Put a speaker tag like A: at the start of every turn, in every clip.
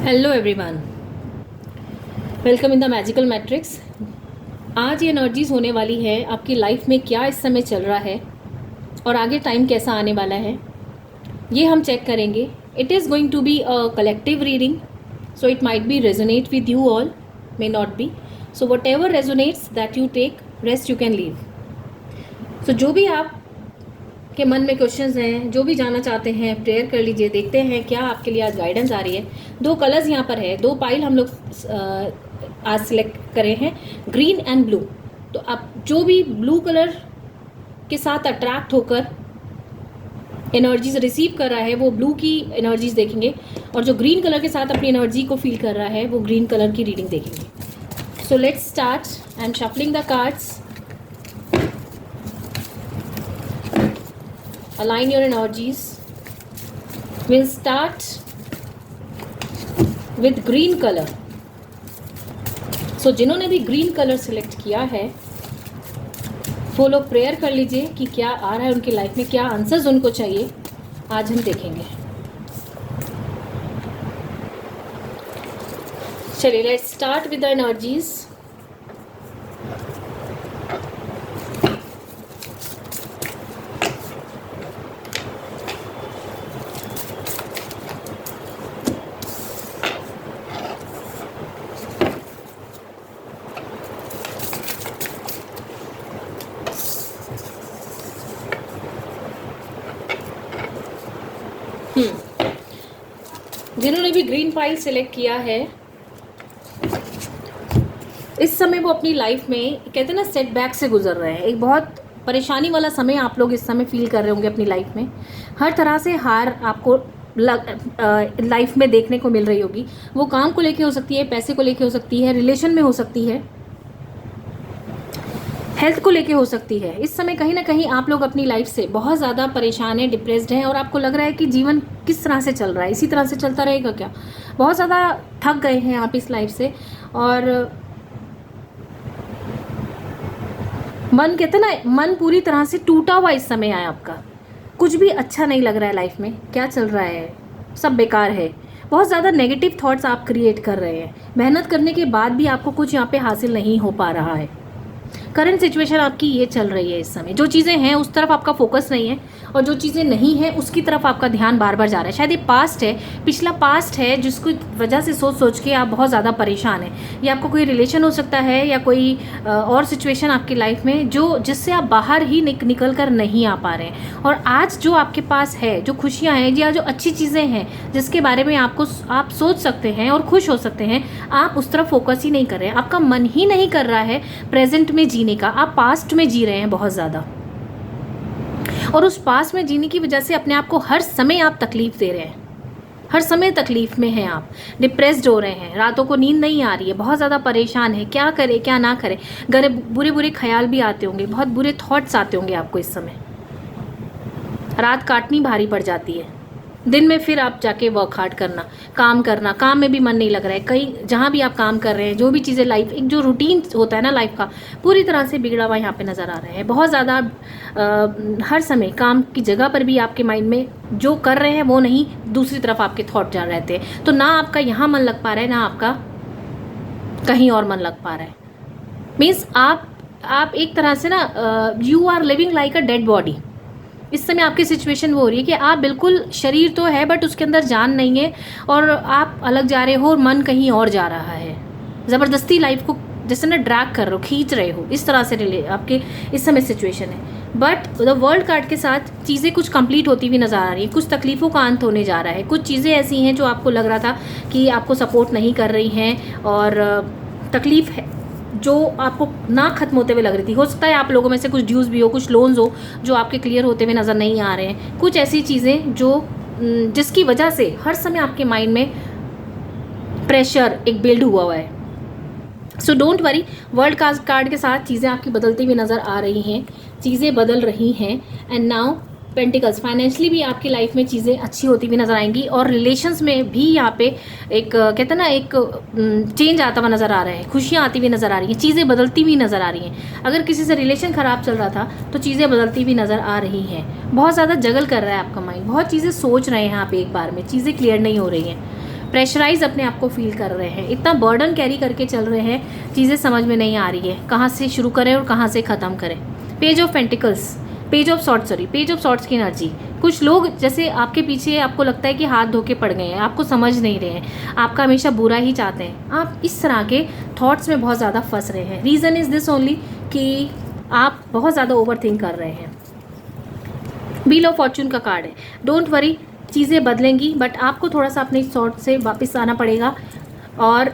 A: Hello everyone, welcome in the magical matrix. आज ये energies होने वाली है आपकी लाइफ में, क्या इस समय चल रहा है और आगे टाइम कैसा आने वाला है, ये हम चेक करेंगे। It is going to be a collective reading, so it might be resonate with you all, may not be. So whatever resonates that you take, rest you can leave. So जो भी आप के मन में questions हैं, जो भी जानना चाहते हैं, प्रेयर कर लीजिए। देखते हैं क्या आपके लिए आज गाइडेंस आ रही है। दो कलर्स यहाँ पर है, दो पाइल हम लोग आज सिलेक्ट करे हैं, ग्रीन एंड ब्लू। तो आप जो भी ब्लू कलर के साथ अट्रैक्ट होकर एनर्जीज रिसीव कर रहा है वो ब्लू की एनर्जीज देखेंगे, और जो ग्रीन कलर के साथ अपनी एनर्जी को फील कर रहा है वो ग्रीन कलर की रीडिंग देखेंगे। So let's start. I am shuffling the cards. Align your energies. We'll start with green color. So जिन्होंने भी ग्रीन कलर सिलेक्ट किया है वो लोग प्रेयर कर लीजिए कि क्या आ रहा है उनकी लाइफ में, क्या आंसर्स उनको चाहिए, आज हम देखेंगे। चलिए, let's start with the energies. जिन्होंने भी ग्रीन फाइल सिलेक्ट किया है, इस समय वो अपनी लाइफ में कहते हैं ना सेटबैक से गुजर रहे हैं। एक बहुत परेशानी वाला समय आप लोग इस समय फील कर रहे होंगे अपनी लाइफ में। हर तरह से हार आपको लाइफ में देखने को मिल रही होगी। वो काम को लेके हो सकती है, पैसे को लेके हो सकती है, रिलेशन में हो सकती है, हेल्थ को लेके हो सकती है। इस समय कहीं ना कहीं आप लोग अपनी लाइफ से बहुत ज़्यादा परेशान हैं, डिप्रेस्ड हैं, और आपको लग रहा है कि जीवन किस तरह से चल रहा है, इसी तरह से चलता रहेगा क्या। बहुत ज़्यादा थक गए हैं आप इस लाइफ से, और मन कहते ना, मन पूरी तरह से टूटा हुआ इस समय है आपका। कुछ भी अच्छा नहीं लग रहा है लाइफ में, क्या चल रहा है, सब बेकार है। बहुत ज़्यादा नेगेटिव थॉट्स आप क्रिएट कर रहे हैं। मेहनत करने के बाद भी आपको कुछ यहाँ पे हासिल नहीं हो पा रहा है। करंट सिचुएशन आपकी ये चल रही है इस समय। जो चीज़ें हैं उस तरफ आपका फोकस नहीं है, और जो चीज़ें नहीं हैं उसकी तरफ आपका ध्यान बार बार जा रहा है। शायद ये पास्ट है, पिछला पास्ट है, जिसको वजह से सोच सोच के आप बहुत ज़्यादा परेशान हैं। ये आपको कोई रिलेशन हो सकता है, या कोई और सिचुएशन आपकी लाइफ में जिससे आप बाहर ही निकल कर नहीं आ पा रहे हैं। और आज जो आपके पास है, जो खुशियाँ हैं या जो अच्छी चीज़ें हैं जिसके बारे में आप सोच सकते हैं और खुश हो सकते हैं, आप उस तरफ फोकस ही नहीं कर रहे हैं। आपका मन ही नहीं कर रहा है प्रेजेंट में जीने का। आप पास्ट में जी रहे हैं बहुत ज़्यादा, और उस पास्ट में जीने की वजह से अपने आप को हर समय आप तकलीफ दे रहे हैं। हर समय तकलीफ में हैं आप, डिप्रेस्ड हो रहे हैं, रातों को नींद नहीं आ रही है, बहुत ज़्यादा परेशान है, क्या करें क्या ना करें। घर बुरे बुरे ख्याल भी आते होंगे, बहुत बुरे थॉट्स आते होंगे आपको इस समय। रात काटनी भारी पड़ जाती है। दिन में फिर आप जाके वर्क हार्ड करना, काम में भी मन नहीं लग रहा है। कहीं जहाँ भी आप काम कर रहे हैं, जो भी चीज़ें लाइफ, एक जो रूटीन होता है ना लाइफ का, पूरी तरह से बिगड़ा हुआ यहाँ पे नज़र आ रहा है। बहुत ज़्यादा हर समय काम की जगह पर भी आपके माइंड में जो कर रहे हैं वो नहीं, दूसरी तरफ आपके थॉट जा रहते हैं। तो ना आपका यहाँ मन लग पा रहा है, ना आपका कहीं और मन लग पा रहा है। मीन्स आप एक तरह से ना you are living like a dead body. इस समय आपकी सिचुएशन वो हो रही है कि आप बिल्कुल, शरीर तो है बट उसके अंदर जान नहीं है, और आप अलग जा रहे हो और मन कहीं और जा रहा है। ज़बरदस्ती लाइफ को जैसे ना ड्रैग कर रहे हो, खींच रहे हो, इस तरह से आपके इस समय सिचुएशन है। बट द वर्ल्ड कार्ड के साथ चीज़ें कुछ कंप्लीट होती हुई नज़र आ रही हैं। कुछ तकलीफ़ों का अंत होने जा रहा है। कुछ चीज़ें ऐसी हैं जो आपको लग रहा था कि आपको सपोर्ट नहीं कर रही हैं, और तकलीफ़ है जो आपको ना ख़त्म होते हुए लग रही थी। हो सकता है आप लोगों में से कुछ ड्यूज़ भी हो, कुछ लोन्स हो जो आपके क्लियर होते हुए नज़र नहीं आ रहे हैं। कुछ ऐसी चीज़ें जिसकी वजह से हर समय आपके माइंड में प्रेशर एक बिल्ड हुआ है। So don't worry, world card के साथ चीज़ें आपकी बदलती हुई नज़र आ रही हैं, चीज़ें बदल रही हैं। एंड नाउ पेंटिकल्स, फाइनेंशियली भी आपकी लाइफ में चीज़ें अच्छी होती हुई नज़र आएंगी, और रिलेशंस में भी यहाँ पे एक कहते हैं ना, एक चेंज आता हुआ नज़र आ रहा है। खुशियाँ आती हुई नज़र आ रही हैं, चीज़ें बदलती हुई नज़र आ रही हैं। अगर किसी से रिलेशन ख़राब चल रहा था तो चीज़ें बदलती हुई नज़र आ रही हैं। बहुत ज़्यादा जगल कर रहा है आपका माइंड, बहुत चीज़ें सोच रहे हैं आप एक बार में, चीज़ें क्लियर नहीं हो रही हैं। प्रेशराइज अपने आप को फील कर रहे हैं, इतना बर्डन कैरी करके चल रहे हैं, चीज़ें समझ में नहीं आ रही है, कहाँ से शुरू करें और कहाँ से ख़त्म करें। Page of pentacles, page of swords की एनर्जी। कुछ लोग जैसे आपके पीछे आपको लगता है कि हाथ धो के पड़ गए हैं, आपको समझ नहीं रहे हैं, आपका हमेशा बुरा ही चाहते हैं, आप इस तरह के थॉट्स में बहुत ज़्यादा फंस रहे हैं। रीज़न इज़ दिस ओनली कि आप बहुत ज़्यादा ओवर थिंक कर रहे हैं। व्हील ऑफ फॉर्चून का कार्ड है। डोंट वरी, चीज़ें बदलेंगी, बट आपको थोड़ा सा अपने थॉट से वापस आना पड़ेगा। और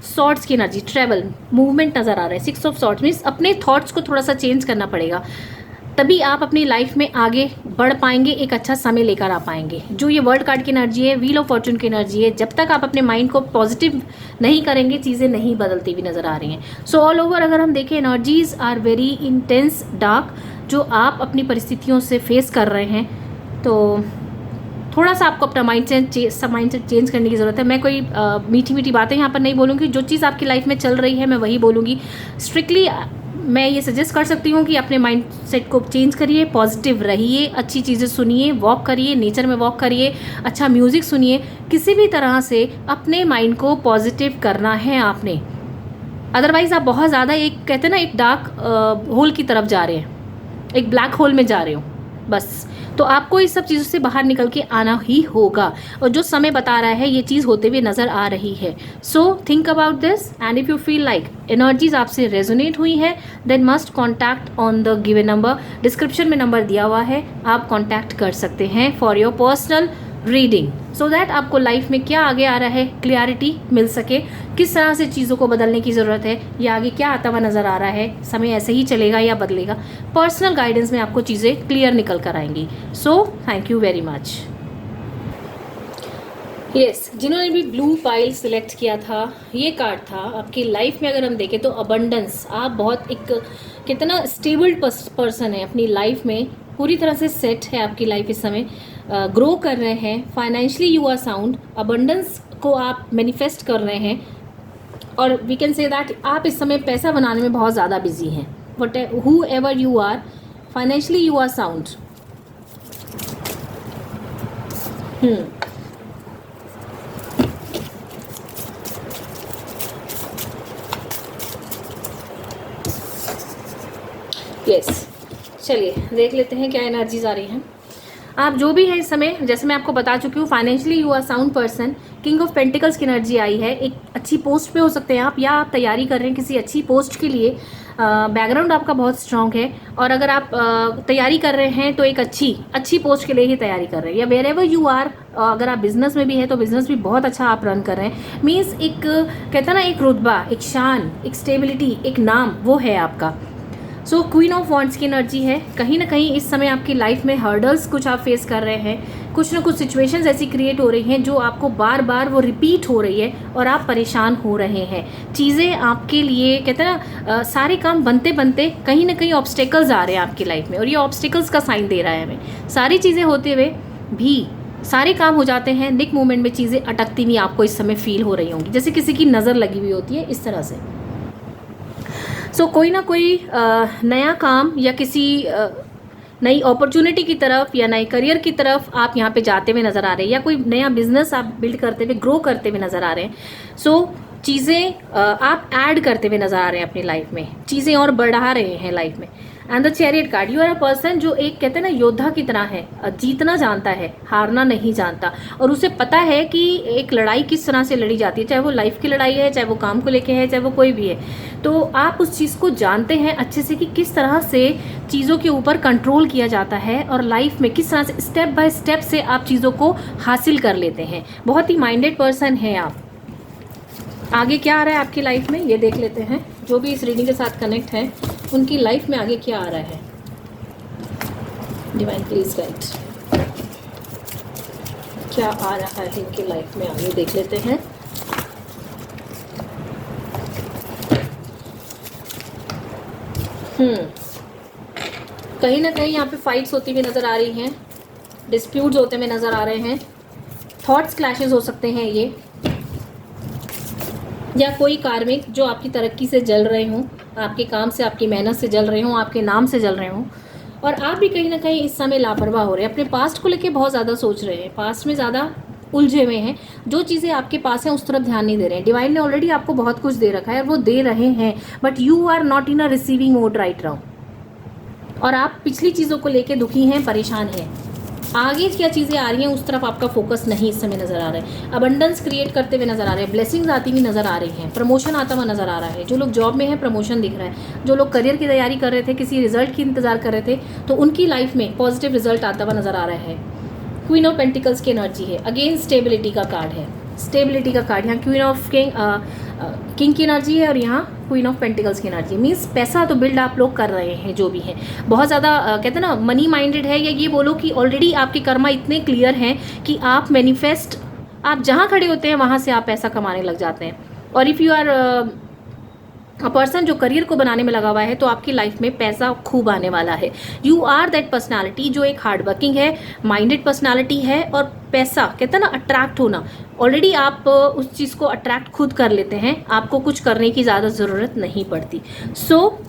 A: सॉर्ट्स की एनर्जी, ट्रैवल, मूवमेंट नज़र आ रहा है। 6 ऑफ सॉर्ट्स मीन्स अपने थॉट्स को थोड़ा सा चेंज करना पड़ेगा, तभी आप अपनी लाइफ में आगे बढ़ पाएंगे, एक अच्छा समय लेकर आ पाएंगे। जो ये वर्ल्ड कार्ड की एनर्जी है, व्हील ऑफ फॉर्चून की एनर्जी है, जब तक आप अपने माइंड को पॉजिटिव नहीं करेंगे, चीज़ें नहीं बदलती हुई नज़र आ रही हैं। सो ऑल ओवर अगर हम देखें, energies are very intense dark, जो आप अपनी परिस्थितियों से फेस कर रहे हैं। तो थोड़ा सा आपको अपना माइंडसेट चेंज करने की ज़रूरत है। मैं कोई मीठी मीठी बातें यहाँ पर नहीं बोलूँगी, जो चीज़ आपकी लाइफ में चल रही है मैं वही बोलूँगी। स्ट्रिक्टली मैं ये सजेस्ट कर सकती हूँ कि अपने माइंड सेट को चेंज करिए, पॉजिटिव रहिए, अच्छी चीज़ें सुनिए, वॉक करिए, नेचर में वॉक करिए, अच्छा म्यूज़िक सुनिए, किसी भी तरह से अपने माइंड को पॉजिटिव करना है आपने। अदरवाइज़ आप बहुत ज़्यादा एक कहते हैं ना, एक डार्क होल की तरफ जा रहे हैं, एक ब्लैक होल में जा रहे हो बस। तो आपको इस सब चीज़ों से बाहर निकल के आना ही होगा, और जो समय बता रहा है ये चीज़ होते हुए नज़र आ रही है। So think about this, and if you feel like energies आपसे रेजोनेट हुई है, then must contact on the given number. Description में नंबर दिया हुआ है, आप कॉन्टैक्ट कर सकते हैं for your personal reading, so that आपको लाइफ में क्या आगे आ रहा है क्लियरिटी मिल सके, किस तरह से चीज़ों को बदलने की ज़रूरत है, या आगे क्या आता हुआ नज़र आ रहा है, समय ऐसे ही चलेगा या बदलेगा। पर्सनल गाइडेंस में आपको चीज़ें क्लियर निकल कर आएंगी। So thank you very much. Yes, जिन्होंने भी ब्लू पाइल सिलेक्ट किया था, ये कार्ड था आपकी लाइफ में। अगर हम देखें तो अबंडेंस, आप बहुत एक कितना स्टेबल पर्सन है अपनी लाइफ में, पूरी तरह से सेट है आपकी लाइफ इस समय, ग्रो कर रहे हैं, financially you are sound, abundance को आप मैनिफेस्ट कर रहे हैं, और वी कैन से दैट आप इस समय पैसा बनाने में बहुत ज़्यादा बिजी हैं। What whoever you are, financially you are sound. Yes, चलिए देख लेते हैं क्या एनर्जीज आ रही हैं। आप जो भी हैं इस समय, जैसे मैं आपको बता चुकी हूँ, financially you are sound person, king of pentacles की एनर्जी आई है। एक अच्छी पोस्ट पे हो सकते हैं आप, या आप तैयारी कर रहे हैं किसी अच्छी पोस्ट के लिए, बैकग्राउंड आपका बहुत स्ट्रांग है, और अगर आप तैयारी कर रहे हैं तो एक अच्छी पोस्ट के लिए ही तैयारी कर रहे हैं, या वेर एवर यू आर। अगर आप बिजनेस में भी है तो बिजनेस भी बहुत अच्छा आप रन कर रहे हैं। मीन्स एक कहते हैं ना, एक रुतबा, एक शान, एक स्टेबिलिटी, एक नाम, वो है आपका। सो क्वीन ऑफ वॉन्ड्स की एनर्जी है। कहीं ना कहीं इस समय आपकी लाइफ में हर्डल्स कुछ आप फेस कर रहे हैं, कुछ ना कुछ सिचुएशंस ऐसी क्रिएट हो रही हैं जो आपको बार बार वो रिपीट हो रही है, और आप परेशान हो रहे हैं। चीज़ें आपके लिए कहते हैं ना, सारे काम बनते बनते कहीं ना कहीं ऑब्स्टेकल्स आ रहे हैं आपकी लाइफ में, और ये ऑब्स्टेकल्स का साइन दे रहा है हमें। सारी चीज़ें होते हुए भी सारे काम हो जाते हैं, निक मोमेंट में चीज़ें अटकती हुई आपको इस समय फील हो रही होंगी, जैसे किसी की नज़र लगी हुई होती है, इस तरह से। सो कोई ना कोई नया काम या किसी नई अपॉर्चुनिटी की तरफ या नए करियर की तरफ आप यहाँ पे जाते हुए नज़र आ रहे हैं, या कोई नया बिजनेस आप बिल्ड करते हुए, ग्रो करते हुए नज़र आ रहे हैं। सो चीज़ें आप ऐड करते हुए नज़र आ रहे हैं अपनी लाइफ में, चीज़ें और बढ़ा रहे हैं लाइफ में। And the chariot card, you are a person जो एक कहते हैं ना योद्धा की तरह है, जीतना जानता है, हारना नहीं जानता, और उसे पता है कि एक लड़ाई किस तरह से लड़ी जाती है, चाहे वो लाइफ की लड़ाई है, चाहे वो काम को लेके है, चाहे वो कोई भी है। तो आप उस चीज़ को जानते हैं अच्छे से कि किस तरह से चीज़ों के ऊपर कंट्रोल किया जाता है, और लाइफ में किस तरह से स्टेप बाय स्टेप से आप चीज़ों को हासिल कर लेते हैं। बहुत ही माइंडेड पर्सन है आप। आगे क्या आ रहा है आपकी लाइफ में ये देख लेते हैं। जो भी इस रीडिंग के साथ कनेक्ट है उनकी लाइफ में आगे क्या आ रहा है। डिवाइन प्लीज गाइड, क्या आ रहा है इनकी लाइफ में आगे देख लेते हैं। कहीं ना कहीं यहाँ पे फाइट्स होती हुई नज़र आ रही हैं, डिस्प्यूट्स होते हुए नज़र आ रहे हैं, थॉट्स क्लैशेस हो सकते हैं ये, या कोई कार्मिक जो आपकी तरक्की से जल रहे हों, आपके काम से, आपकी मेहनत से जल रहे हों, आपके नाम से जल रहे हों, और आप भी कहीं ना कहीं इस समय लापरवाह हो रहे हैं, अपने पास्ट को लेके बहुत ज़्यादा सोच रहे हैं, पास्ट में ज़्यादा उलझे हुए हैं, जो चीज़ें आपके पास हैं उस तरफ ध्यान नहीं दे रहे हैं। डिवाइन ने ऑलरेडी आपको बहुत कुछ दे रखा है और वो दे रहे हैं, but you are not in a receiving mode right now, और आप पिछली चीज़ों को लेके दुखी हैं, परेशान हैं। आगे क्या चीज़ें आ रही हैं उस तरफ आपका फोकस नहीं इस समय नज़र आ रहा है। अबंडेंस क्रिएट करते हुए नज़र आ रहे हैं, ब्लेसिंग्स आती हुई नज़र आ रही हैं, प्रमोशन आता हुआ नज़र आ रहा है। जो लोग जॉब में हैं प्रमोशन दिख रहा है, जो लोग करियर की तैयारी कर रहे थे, किसी रिजल्ट की इंतजार कर रहे थे, तो उनकी लाइफ में पॉजिटिव रिजल्ट आता हुआ नज़र आ रहा है। क्वीन ऑफ पेंटिकल्स की एनर्जी है, अगेन स्टेबिलिटी का कार्ड है, स्टेबिलिटी का कार्ड। यहाँ क्वीन ऑफ किंग की एनर्जी है और यहाँ क्वीन ऑफ पेंटिकल्स की एनर्जी। मीन्स पैसा तो बिल्ड आप लोग कर रहे हैं, जो भी है बहुत ज़्यादा कहते हैं ना मनी माइंडेड है, या ये बोलो कि ऑलरेडी आपके कर्मा इतने क्लियर हैं कि आप मैनिफेस्ट, आप जहाँ खड़े होते हैं वहाँ से आप पैसा कमाने लग जाते हैं। और इफ़ यू आर पर्सन जो करियर को बनाने में लगा हुआ है, तो आपकी लाइफ में पैसा खूब आने वाला है। यू आर दैट पर्सनालिटी जो एक हार्ड वर्किंग है, माइंडेड पर्सनालिटी है, और पैसा कहते हैं ना अट्रैक्ट होना, ऑलरेडी आप उस चीज़ को अट्रैक्ट खुद कर लेते हैं, आपको कुछ करने की ज़्यादा ज़रूरत नहीं पड़ती। सो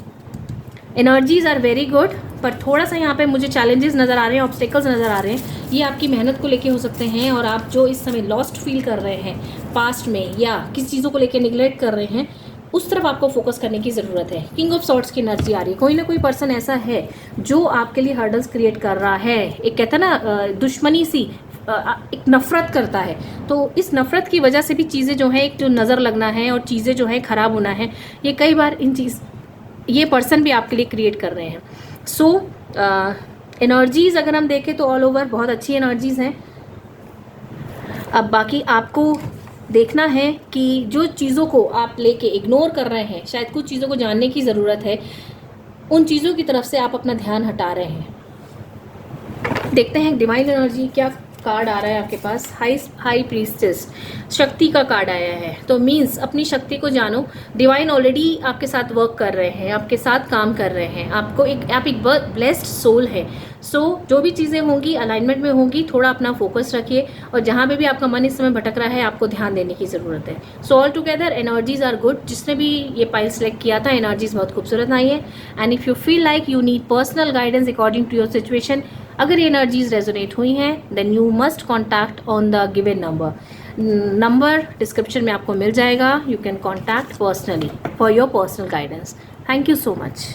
A: एनर्जीज आर वेरी गुड, पर थोड़ा सा यहाँ पे मुझे चैलेंजेस नज़र आ रहे हैं, ऑब्स्टेकल्स नज़र आ रहे हैं। ये आपकी मेहनत को लेके हो सकते हैं, और आप जो इस समय लॉस्ट फील कर रहे हैं पास्ट में, या किस चीज़ों को लेके निगलेक्ट कर रहे हैं, उस तरफ आपको फोकस करने की ज़रूरत है। किंग ऑफ सॉर्ड्स की एनर्जी आ रही है, कोई ना कोई पर्सन ऐसा है जो आपके लिए हर्डल्स क्रिएट कर रहा है, एक कहता है ना दुश्मनी सी, एक नफ़रत करता है। तो इस नफ़रत की वजह से भी चीज़ें जो हैं, एक जो नज़र लगना है और चीज़ें जो हैं ख़राब होना है, ये कई बार ये पर्सन भी आपके लिए क्रिएट कर रहे हैं। सो एनर्जीज़ अगर हम देखें तो ऑल ओवर बहुत अच्छी एनर्जीज़ हैं। अब बाकी आपको देखना है कि जो चीज़ों को आप लेके इग्नोर कर रहे हैं, शायद कुछ चीज़ों को जानने की ज़रूरत है, उन चीज़ों की तरफ से आप अपना ध्यान हटा रहे हैं। देखते हैं डिवाइन एनर्जी क्या कार्ड आ रहा है आपके पास। हाई प्रीस्टेस, शक्ति का कार्ड आया है। तो मीन्स अपनी शक्ति को जानो। डिवाइन ऑलरेडी आपके साथ वर्क कर रहे हैं, आपके साथ काम कर रहे हैं, आप एक ब्लेस्ड सोल है। सो जो भी चीज़ें होंगी अलाइनमेंट में होंगी, थोड़ा अपना फोकस रखिए, और जहाँ पे भी आपका मन इस समय भटक रहा है आपको ध्यान देने की ज़रूरत है। So all together energies are good. जिसने भी ये पाइल सेलेक्ट किया था, एनर्जीज बहुत खूबसूरत आई है। And if you feel like you need personal guidance according to your situation, अगर ये एनर्जीज रेजोनेट हुई हैं, then you must contact on the given number description में आपको मिल जाएगा। You can contact personally for your personal guidance. Thank you so much.